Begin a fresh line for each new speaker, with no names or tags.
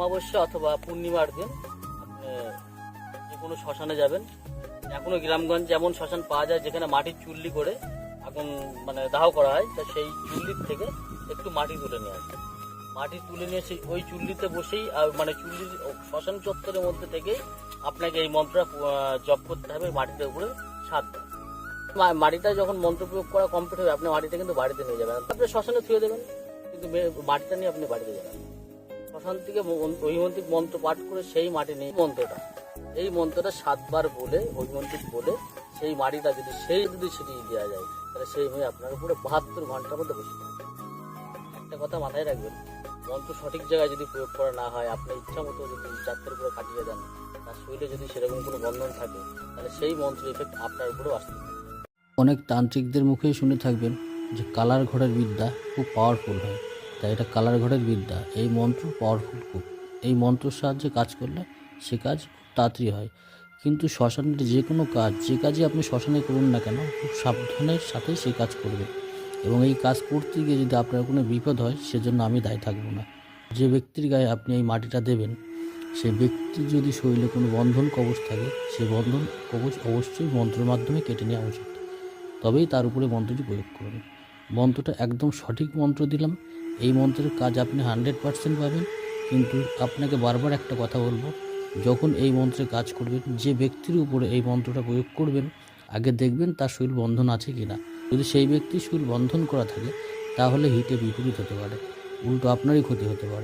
অমাবস্যা অথবা পূর্ণিমার দিন আপনি যে কোনো শ্মশানে যাবেন। এখনো গ্রামগঞ্জে এমন শ্মশান পাওয়া যায় যেখানে মাটির চুল্লি করে আগুন দাহ করা হয়। তা সেই চুল্লির থেকে একটু মাটি তুলে নিয়ে আসবে। মাটি তুলে নিয়ে ওই চুল্লিতে বসেই চুল্লির শ্মশান চত্বরের মধ্যে থেকেই আপনাকে এই মন্ত্রটা জপ করতে হবে মাটিটার উপরে 7 বার। মাটিটা যখন মন্ত্র প্রয়োগ করা কমপ্লিট হবে আপনি মাটিটা কিন্তু বাড়িতে নিয়ে যাবেন। আপনি শ্মশানে থুয়ে দেবেন, কিন্তু মাটিটা নিয়ে আপনি বাড়িতে যাবেন। শ্মশান থেকে ঐমন্ত্রিক মন্ত্র পাঠ করে সেই মাটি নিয়ে এই মন্ত্রটা 7 বার বলে ঐমন্ত্রিক বলে সেই মাটিটা যদি ছিটিয়ে দেওয়া যায় তাহলে সেই মেয়ে আপনার উপরে 72 ঘন্টার মধ্যে বসে থাকবে। একটা কথা মাথায় রাখবেন, মন্ত্র সঠিক জায়গায় যদি প্রয়োগ করা না হয়, আপনার ইচ্ছা মতো যদি চাঁদের উপরে কাটিয়ে দেন, তার শরীরে যদি সেরকম কোনো বন্ধন থাকে তাহলে সেই মন্ত্র ইফেক্ট আপনার উপরেও আসতে পারে।
অনেক তান্ত্রিকদের মুখেই শুনে থাকবেন যে কালার ঘরের বিদ্যা খুব পাওয়ারফুল হয়, তাই এটা কালার ঘরের বিদ্যা। এই মন্ত্র পাওয়ারফুল খুব, এই মন্ত্রের সাহায্যে কাজ করলে সে কাজ খুব তাড়াতাড়ি হয়। কিন্তু শ্মশানের যে কোনো কাজ, যে কাজই আপনি শ্মশানে করুন না কেন, খুব সাবধানের সাথে সেই কাজ করবেন। এবং এই কাজ করতে গিয়ে যদি আপনার কোনো বিপদ হয় সেজন্য আমি দায়ী থাকবো না। যে ব্যক্তির গায়ে আপনি এই মাটিটা দেবেন সেই ব্যক্তির যদি শরীরে কোনো বন্ধন কবচ থাকে, সেই বন্ধন কবচ অবশ্যই মন্ত্রের মাধ্যমে কেটে নেওয়া উচিত, তবেই তার উপরে মন্ত্রটি প্রয়োগ করবেন। মন্ত্রটা একদম সঠিক মন্ত্র দিলাম, এই মন্ত্রের কাজ আপনি 100% পাবেন। কিন্তু আপনাকে বারবার একটা কথা বলবো, যখন এই মন্ত্রে কাজ করবেন, যে ব্যক্তির উপরে এই মন্ত্রটা প্রয়োগ করবেন আগে দেখবেন তার শরীর বন্ধন আছে কিনা। যদি সেই ব্যক্তির শরীর বন্ধন করা থাকে তাহলে হিতে বিপরীত হতে পারে, উল্টো আপনারই ক্ষতি হতে পারে।